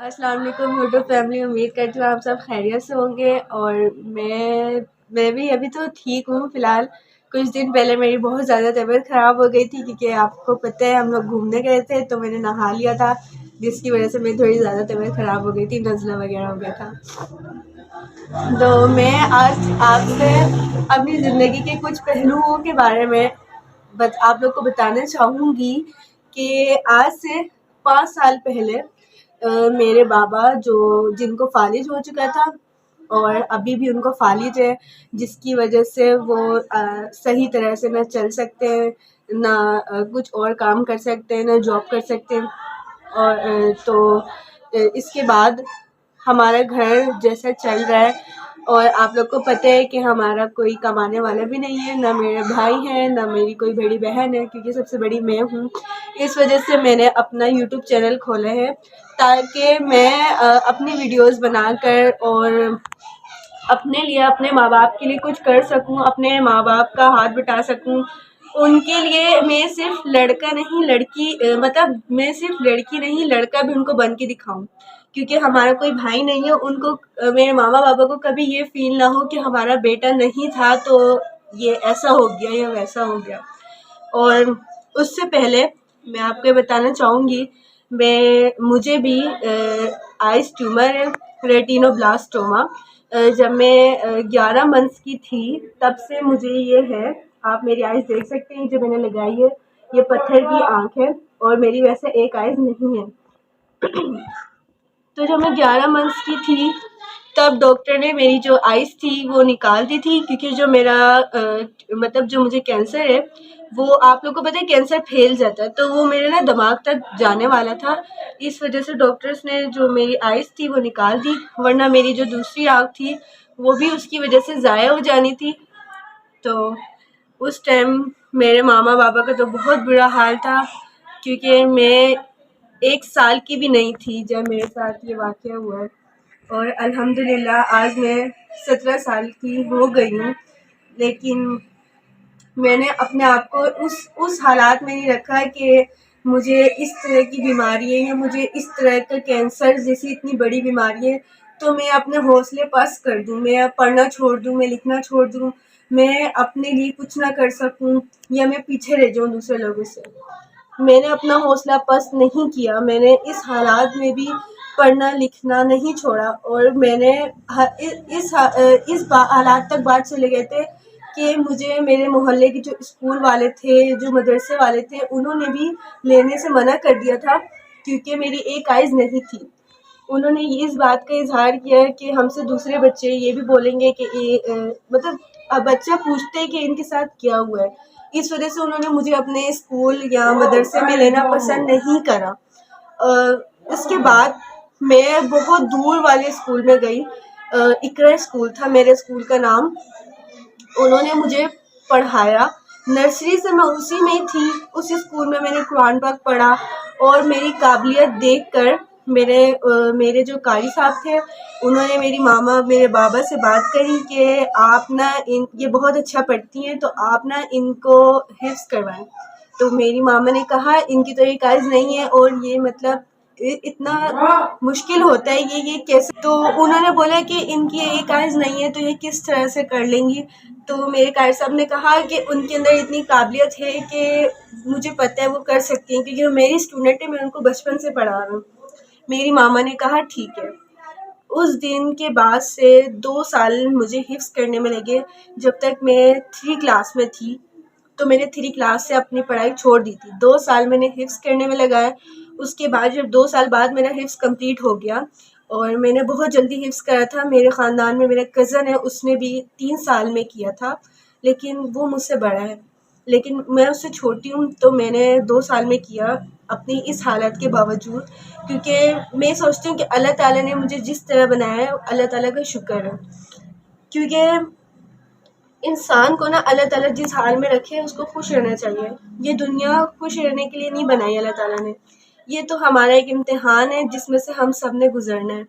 السلام علیکم YouTube family, امید کرتی ہوں آپ سب خیریت سے ہوں گے۔ اور میں بھی ابھی تو ٹھیک ہوں فی الحال۔ کچھ دن پہلے میری بہت زیادہ طبیعت خراب ہو گئی تھی، کیونکہ آپ کو پتہ ہے ہم لوگ گھومنے گئے تھے تو میں نے نہا لیا تھا، جس کی وجہ سے میری تھوڑی زیادہ طبیعت خراب ہو گئی تھی، نزلہ وغیرہ ہو گیا تھا۔ تو میں آج آپ سے اپنی زندگی کے کچھ پہلوؤں کے بارے میں آپ لوگ کو بتانا چاہوں گی کہ آج سے 5 سال پہلے میرے بابا جن کو فالج ہو چکا تھا اور ابھی بھی ان کو فالج ہے، جس کی وجہ سے وہ صحیح طرح سے نہ چل سکتے ہیں، نہ کچھ اور کام کر سکتے ہیں، نہ جاب کر سکتے ہیں۔ اور تو اس کے بعد ہمارا گھر جیسا چل رہا ہے، اور آپ لوگ کو پتہ ہے کہ ہمارا کوئی کمانے والا بھی نہیں ہے، نہ میرے بھائی ہیں، نہ میری کوئی بڑی بہن ہے، کیونکہ سب سے بڑی میں ہوں۔ اس وجہ سے میں نے اپنا یوٹیوب چینل کھولا ہے تاکہ میں اپنی ویڈیوز بنا کر اور اپنے لیے، اپنے ماں باپ کے لیے کچھ کر سکوں، اپنے ماں باپ کا ہاتھ بٹا سکوں۔ ان کے لیے میں صرف لڑکا نہیں لڑکی میں صرف لڑکی نہیں لڑکا بھی ان کو بن کے دکھاؤں، کیونکہ ہمارا کوئی بھائی نہیں ہے۔ ان کو، میرے ماما بابا کو کبھی یہ فیل نہ ہو کہ ہمارا بیٹا نہیں تھا تو یہ ایسا ہو گیا یا ویسا ہو گیا۔ اور اس سے پہلے میں آپ کو بتانا چاہوں گی، مجھے بھی آئس ٹیومر ہے، ریٹینوبلاسٹوما۔ جب میں 11 منتھس کی تھی تب سے مجھے یہ ہے۔ آپ میری آئس دیکھ سکتے ہیں، جو میں نے لگائی ہے یہ پتھر کی آنکھ ہے، اور میری ویسے ایک آئس نہیں ہے۔ تو جب میں 11 منتھس کی تھی تب ڈاکٹر نے میری جو آئس تھی وہ نکال دی تھی، کیونکہ جو میرا جو مجھے کینسر ہے وہ، آپ لوگ کو پتہ ہے کینسر پھیل جاتا ہے، تو وہ میرے نا دماغ تک جانے والا تھا۔ اس وجہ سے ڈاکٹرز نے جو میری آئس تھی وہ نکال دی، ورنہ میری جو دوسری آنکھ تھی وہ بھی اس کی وجہ سے ضائع ہو جانی تھی۔ تو اس ٹائم میرے ماما بابا کا تو بہت برا حال تھا، کیونکہ میں 1 سال کی بھی نہیں تھی جب میرے ساتھ یہ واقعہ ہوا ہے، اور الحمدللہ آج میں 17 سال کی ہو گئی ہوں۔ لیکن میں نے اپنے آپ کو اس حالات میں نہیں رکھا کہ مجھے اس طرح کی بیماری ہے یا مجھے اس طرح کا کینسر جیسی اتنی بڑی بیماری ہے تو میں اپنے حوصلے پست کر دوں، میں پڑھنا چھوڑ دوں، میں لکھنا چھوڑ دوں، میں اپنے لیے کچھ نہ کر سکوں، یا میں پیچھے رہ جاؤں دوسرے لوگوں سے۔ میں نے اپنا حوصلہ پست نہیں کیا، میں نے اس حالات میں بھی پڑھنا لکھنا نہیں چھوڑا، اور میں نے اس حالات تک بات چلے گئے تھے کہ مجھے میرے محلے کے جو اسکول والے تھے، جو مدرسے والے تھے، انہوں نے بھی لینے سے منع کر دیا تھا، کیونکہ میری ایک آئز نہیں تھی۔ انہوں نے اس بات کا اظہار کیا کہ ہم سے دوسرے بچے یہ بھی بولیں گے کہ بچہ پوچھتے کہ ان کے ساتھ کیا ہوا ہے۔ اس وجہ سے انہوں نے مجھے اپنے اسکول یا مدرسے میں لینا پسند نہیں کرا۔ اس کے بعد میں بہت دور والے اسکول میں گئی، اقرا اسکول تھا میرے اسکول کا نام۔ انہوں نے مجھے پڑھایا، نرسری سے میں اسی میں تھی، اس اسکول میں نے قرآن پاک پڑھا، اور میری قابلیت دیکھ کر میرے جو قاری صاحب تھے انہوں نے میرے بابا سے بات کری کہ آپ یہ بہت اچھا پڑھتی ہیں تو آپ ان کو حفظ کروائیں۔ تو میری ماما نے کہا ان کی تو ایک آئز نہیں ہے، اور یہ اتنا مشکل ہوتا ہے یہ کیسے؟ تو انہوں نے بولا کہ ان کی ایک آئز نہیں ہے تو یہ کس طرح سے کر لیں گی؟ تو میرے قاری صاحب نے کہا کہ ان کے اندر اتنی قابلیت ہے کہ مجھے پتہ ہے وہ کر سکتی ہیں، کیونکہ وہ میری اسٹوڈنٹ ہے، میں ان کو بچپن سے پڑھا رہا ہوں۔ میری ماما نے کہا ٹھیک ہے۔ اس دن کے بعد سے 2 سال مجھے حفظ کرنے میں لگے۔ جب تک میں 3 کلاس میں تھی تو میں نے 3 کلاس سے اپنی پڑھائی چھوڑ دی تھی، 2 سال میں نے حفظ کرنے میں لگایا۔ اس کے بعد جب 2 سال بعد میرا حفظ کمپلیٹ ہو گیا، اور میں نے بہت جلدی حفظ کرا تھا۔ میرے خاندان میں میرا کزن ہے، اس نے بھی 3 سال میں کیا تھا، لیکن وہ مجھ سے بڑا ہے، لیکن میں اس سے چھوٹی ہوں، تو میں نے 2 سال میں کیا اپنی اس حالت کے باوجود، کیونکہ میں سوچتی ہوں کہ اللہ تعالیٰ نے مجھے جس طرح بنایا ہے اللہ تعالیٰ کا شکر ہے، کیونکہ انسان کو اللہ تعالیٰ جس حال میں رکھے اس کو خوش رہنا چاہیے۔ یہ دنیا خوش رہنے کے لیے نہیں بنائی اللہ تعالیٰ نے، یہ تو ہمارا ایک امتحان ہے جس میں سے ہم سب نے گزرنا ہے۔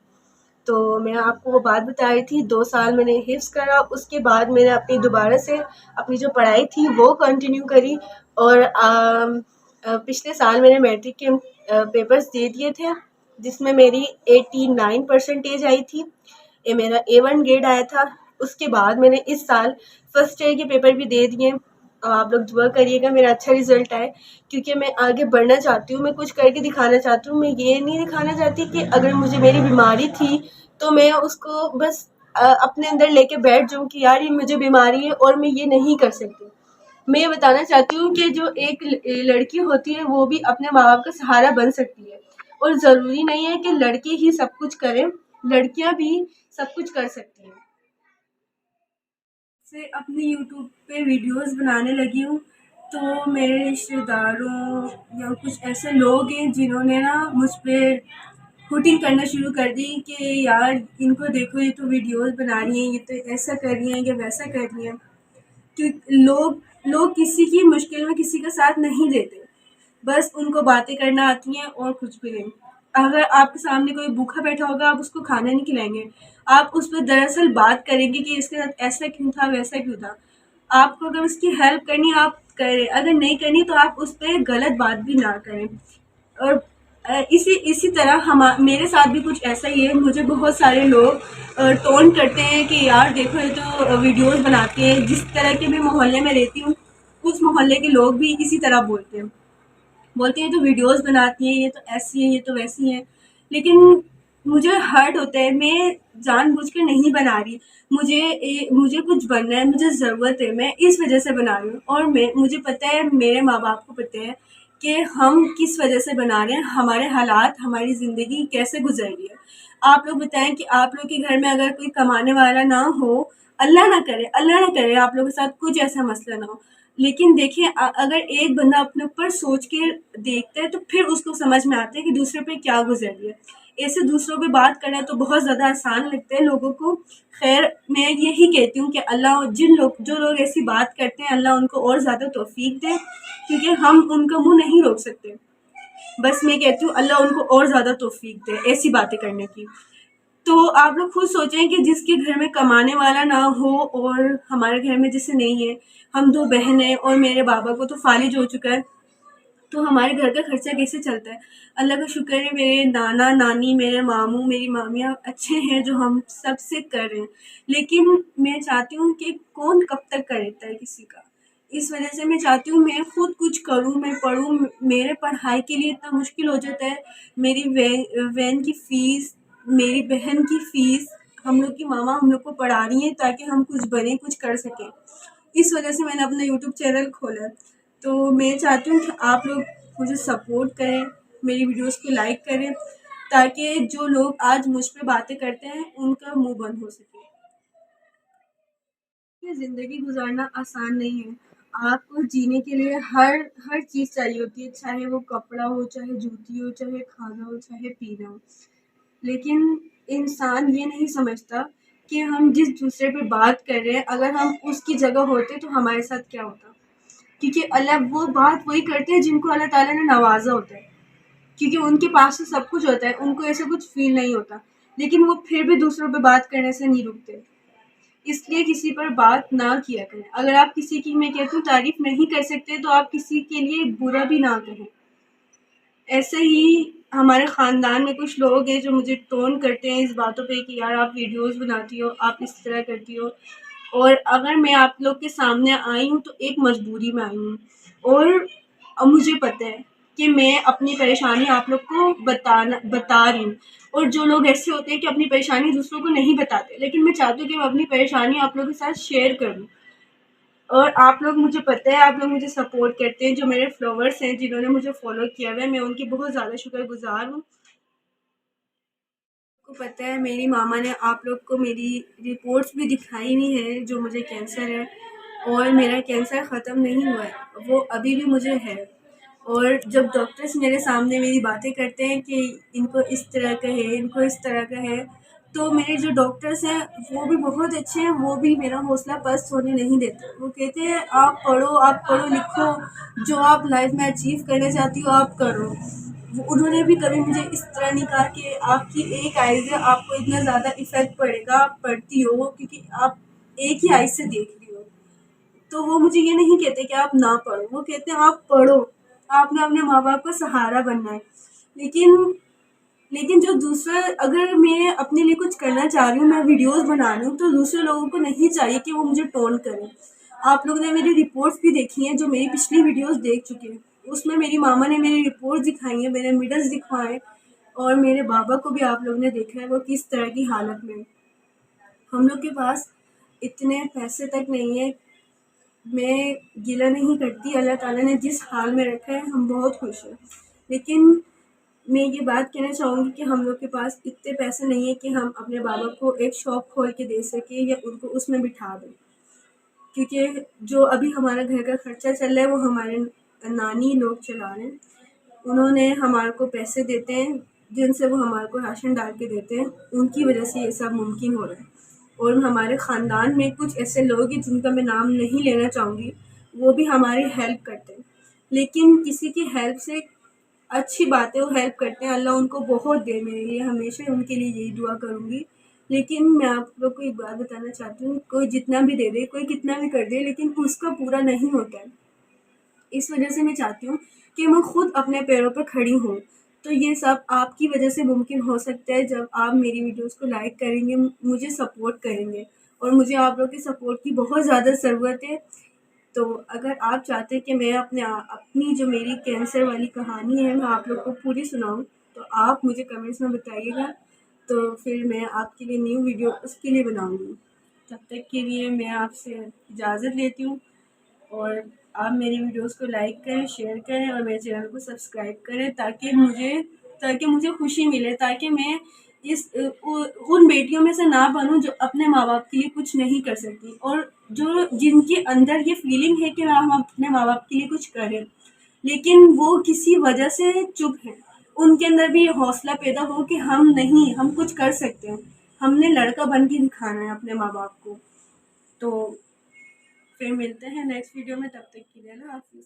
تو میں آپ کو وہ بات بتا رہی تھی، 2 سال میں نے حفظ کرا، اس کے بعد میں نے دوبارہ سے اپنی جو پڑھائی تھی وہ کنٹینیو کری، اور پچھلے سال میں نے میٹرک کے پیپرز دے دیے تھے، جس میں میری 89% آئی تھی، یہ میرا A1 گریڈ آیا تھا۔ اس کے بعد میں نے اس سال فرسٹ ایئر کے پیپر بھی دے دیے، اور آپ لوگ دعا کریے گا میرا اچھا رزلٹ آئے، کیونکہ میں آگے بڑھنا چاہتی ہوں، میں کچھ کر کے دکھانا چاہتی ہوں۔ میں یہ نہیں دکھانا چاہتی کہ اگر مجھے میری بیماری تھی تو میں اس کو بس اپنے اندر لے کے بیٹھ جاؤں کہ یار یہ مجھے بیماری ہے اور میں یہ نہیں کر سکتی۔ میں یہ بتانا چاہتی ہوں کہ جو ایک لڑکی ہوتی ہے وہ بھی اپنے ماں باپ کا سہارا بن سکتی ہے، اور ضروری نہیں ہے کہ لڑکے ہی سب کچھ کریں، لڑکیاں بھی سب کچھ کر سکتی ہیں۔ سے اپنے یوٹیوب پہ ویڈیوز بنانے لگی ہوں تو میرے رشتے داروں یا کچھ ایسے لوگ ہیں جنہوں نے نا مجھ پہ کوٹنگ کرنا شروع کر دی کہ یار ان کو دیکھو یہ تو ویڈیوز بنا رہی ہیں، یہ تو ایسا کر رہی ہیں یا ویسا کر رہی ہیں۔ لوگ کسی کی مشکل میں کسی کا ساتھ نہیں دیتے، بس ان کو باتیں کرنا آتی ہیں اور کچھ بھی نہیں۔ اگر آپ کے سامنے کوئی بھوکا بیٹھا ہوگا آپ اس کو کھانا نہیں کھلائیں گے، آپ اس پہ دراصل بات کریں گے کہ اس کے ساتھ ایسا کیوں تھا ویسا کیوں تھا۔ آپ کو اگر اس کی ہیلپ کرنی ہے آپ کریں، اگر نہیں کرنی تو آپ اس پہ غلط بات بھی نہ کریں۔ اور اسی طرح میرے ساتھ بھی کچھ ایسا ہی ہے۔ مجھے بہت سارے لوگ ٹون کرتے ہیں کہ یار دیکھو یہ تو ویڈیوز بناتے ہیں، جس طرح کے میں محلے میں رہتی ہوں اس محلے کے لوگ بھی اسی طرح بولتے ہیں تو ویڈیوز بناتی ہیں، یہ تو ایسی ہیں، یہ تو ویسی ہیں۔ لیکن مجھے ہرٹ ہوتا ہے، میں جان بوجھ کے نہیں بنا رہی، مجھے کچھ بننا ہے، مجھے ضرورت ہے، میں اس وجہ سے بنا رہی ہوں۔ اور مجھے پتہ ہے، میرے ماں باپ کو پتہ ہے کہ ہم کس وجہ سے بنا رہے ہیں، ہمارے حالات، ہماری زندگی کیسے گزر رہی ہے۔ آپ لوگ بتائیں کہ آپ لوگ کے گھر میں اگر کوئی کمانے والا نہ ہو، اللہ نہ کرے آپ لوگوں کے ساتھ کچھ ایسا مسئلہ نہ ہو، لیکن دیکھیں اگر ایک بندہ اپنے اوپر سوچ کے دیکھتا ہے تو پھر اس کو سمجھ میں آتا ہے کہ دوسرے پہ کیا گزر رہی ہے۔ ایسے دوسروں پہ بات کرنا تو بہت زیادہ آسان لگتا ہے لوگوں کو۔ خیر میں یہی کہتی ہوں کہ اللہ جو لوگ ایسی بات کرتے ہیں اللہ ان کو اور زیادہ توفیق دے، کیونکہ ہم ان کا منہ نہیں روک سکتے۔ بس میں کہتی ہوں اللہ ان کو اور زیادہ توفیق دے ایسی باتیں کرنے کی۔ تو آپ لوگ خود سوچیں کہ جس کے گھر میں کمانے والا نہ ہو، اور ہمارے گھر میں جیسے نہیں ہے، ہم دو بہن ہیں اور میرے بابا کو تو فالج ہو چکا ہے، تو ہمارے گھر کا خرچہ کیسے چلتا ہے؟ اللہ کا شکر ہے میرے نانا نانی، میرے ماموں، میری مامیاں اچھے ہیں جو ہم سب سے کر رہے ہیں، لیکن میں چاہتی ہوں کہ کون کب تک کرتا ہے کسی کا۔ اس وجہ سے میں چاہتی ہوں میں خود کچھ کروں، میں پڑھوں۔ میرے پڑھائی کے لیے اتنا مشکل ہو جاتا ہے، میری وین کی فیس، میری بہن کی فیس، ہم لوگ کی ماما ہم لوگ کو پڑھا رہی ہیں تاکہ ہم کچھ بنیں، کچھ کر سکیں۔ اس وجہ سے میں نے اپنا یوٹیوب چینل کھولا ہے۔ تو میں چاہتی ہوں کہ آپ لوگ مجھے سپورٹ کریں، میری ویڈیوز کو لائک کریں، تاکہ جو لوگ آج مجھ پہ باتیں کرتے ہیں ان کا منہ بند ہو سکے۔ یہ زندگی گزارنا آسان نہیں ہے، آپ کو جینے کے لیے ہر چیز چاہیے ہوتی ہے، چاہے وہ کپڑا ہو، چاہے جوتی ہو، چاہے کھانا ہو، چاہے پینا ہو۔ لیکن انسان یہ نہیں سمجھتا کہ ہم جس دوسرے پہ بات کر رہے ہیں اگر ہم اس کی جگہ ہوتے تو ہمارے ساتھ کیا ہوتا۔ کیونکہ اللہ وہ بات وہی کرتے ہیں جن کو اللہ تعالیٰ نے نوازا ہوتا ہے، کیونکہ ان کے پاس تو سب کچھ ہوتا ہے، ان کو ایسا کچھ فیل نہیں ہوتا، لیکن وہ پھر بھی دوسروں پہ بات کرنے سے نہیں رکتے۔ اس لیے کسی پر بات نہ کیا کریں۔ اگر آپ کسی کی میں کہتی ہوں تعریف نہیں کر سکتے تو آپ کسی کے لیے برا بھی نہ کہیں۔ ایسے ہی ہمارے خاندان میں کچھ لوگ ہیں جو مجھے ٹون کرتے ہیں اس باتوں پہ کہ یار آپ ویڈیوز بناتی ہو، آپ اس طرح کرتی ہو، اور اگر میں آپ لوگ کے سامنے آئی ہوں تو ایک مجبوری میں آئی ہوں، اور مجھے پتہ ہے کہ میں اپنی پریشانی آپ لوگ کو بتا رہی ہوں، اور جو لوگ ایسے ہوتے ہیں کہ اپنی پریشانی دوسروں کو نہیں بتاتے، لیکن میں چاہتی ہوں کہ میں اپنی پریشانی آپ لوگوں کے ساتھ شیئر کروں۔ اور آپ لوگ مجھے پتہ ہے آپ لوگ مجھے سپورٹ کرتے ہیں، جو میرے فالوورس ہیں جنہوں نے مجھے فالو کیا ہوا ہے، میں ان کی بہت زیادہ شکر گزار ہوں۔ کو پتہ ہے میری ماما نے آپ لوگ کو میری رپورٹس بھی دکھائی ہوئی ہیں جو مجھے کینسر ہے، اور میرا کینسر ختم نہیں ہوا ہے، وہ ابھی بھی مجھے ہے۔ اور جب ڈاکٹرس میرے سامنے میری باتیں کرتے ہیں کہ ان کو اس طرح کا ہے، ان کو اس طرح کا ہے، تو میرے جو ڈاکٹرس ہیں وہ بھی بہت اچھے ہیں، وہ بھی میرا حوصلہ پست ہونے نہیں دیتے۔ وہ کہتے ہیں آپ پڑھو لکھو، جو آپ لائف میں اچیو کرنا چاہتی ہو آپ کرو۔ انہوں نے بھی کبھی مجھے اس طرح نہیں کہا کہ آپ کی ایک آئیز ہے، آپ کو اتنا زیادہ افیکٹ پڑے گا، آپ پڑھتی ہو کیونکہ آپ ایک ہی آئیز سے دیکھ رہی ہو۔ تو وہ مجھے یہ نہیں کہتے کہ آپ نہ پڑھو، وہ کہتے ہیں آپ پڑھو، آپ نے اپنے ماں باپ کا سہارا بننا ہے۔ لیکن لیکن جو دوسرا، اگر میں اپنے لیے کچھ کرنا چاہ رہی ہوں، میں ویڈیوز بنا رہی ہوں، تو دوسرے لوگوں کو نہیں چاہیے کہ وہ مجھے ٹون کریں۔ آپ لوگوں نے میری رپورٹس بھی دیکھی ہیں، جو میری پچھلی ویڈیوز دیکھ چکے ہیں، اس میں میری ماما نے میری رپورٹس دکھائی ہیں، میرے میڈلز دکھوائے، اور میرے بابا کو بھی آپ لوگوں نے دیکھا ہے وہ کس طرح کی حالت میں۔ ہم لوگ کے پاس اتنے پیسے تک نہیں ہے۔ میں گلہ نہیں کرتی، اللہ تعالیٰ نے جس حال میں رکھا ہے ہم بہت خوش ہیں، لیکن میں یہ بات کہنا چاہوں گی کہ ہم لوگ کے پاس اتنے پیسے نہیں ہیں کہ ہم اپنے بابا کو ایک شاپ کھول کے دے سکیں یا ان کو اس میں بٹھا دیں، کیونکہ جو ابھی ہمارا گھر کا خرچہ چل رہا ہے وہ ہمارے نانی لوگ چلا رہے ہیں۔ انہوں نے ہمارے کو پیسے دیتے ہیں جن سے وہ ہمارے کو راشن ڈال کے دیتے ہیں، ان کی وجہ سے یہ سب ممکن ہو رہا ہے۔ اور ہمارے خاندان میں کچھ ایسے لوگ ہیں جن کا میں نام نہیں لینا چاہوں گی، وہ بھی ہماری ہیلپ کرتے ہیں، لیکن کسی کی ہیلپ سے اچھی بات ہے، وہ ہیلپ کرتے ہیں، اللہ ان کو بہت دے، میرے لیے ہمیشہ ان کے لیے یہی دعا کروں گی۔ لیکن میں آپ لوگ کو ایک بات بتانا چاہتی ہوں، کوئی جتنا بھی دے دے، کوئی کتنا بھی کر دے، لیکن اس کا پورا نہیں ہوتا ہے۔ اس وجہ سے میں چاہتی ہوں کہ میں خود اپنے پیروں پر کھڑی ہوں، تو یہ سب آپ کی وجہ سے ممکن ہو سکتا ہے جب آپ میری ویڈیوز کو لائک کریں گے، مجھے سپورٹ کریں گے، اور مجھے آپ لوگ کے سپورٹ کی بہت زیادہ ضرورت ہے۔ تو اگر آپ چاہتے ہیں کہ میں اپنی جو میری کینسر والی کہانی ہے میں آپ لوگ کو پوری سناؤں، تو آپ مجھے کمنٹس میں بتائیے گا، تو پھر میں آپ کے لیے نیو ویڈیو اس کے لیے بناؤں گی۔ تب تک کے لیے میں آپ سے اجازت لیتی ہوں، اور آپ میری ویڈیوز کو لائک کریں، شیئر کریں، اور میرے چینل کو سبسکرائب کریں، تاکہ مجھے خوشی ملے، تاکہ میں ان بیٹیوں میں سے نہ بنوں جو اپنے ماں باپ کے لیے کچھ نہیں کر سکتی، اور جن کے اندر یہ فیلنگ ہے کہ ہم اپنے ماں باپ کے لیے کچھ کریں، لیکن وہ کسی وجہ سے چپ ہیں، ان کے اندر بھی یہ حوصلہ پیدا ہو کہ ہم کچھ کر سکتے ہیں، ہم نے لڑکا بن کے دکھانا ہے اپنے ماں باپ کو۔ تو پھر ملتے ہیں نیکسٹ ویڈیو میں، تب تک کے لیے اللہ حافظ۔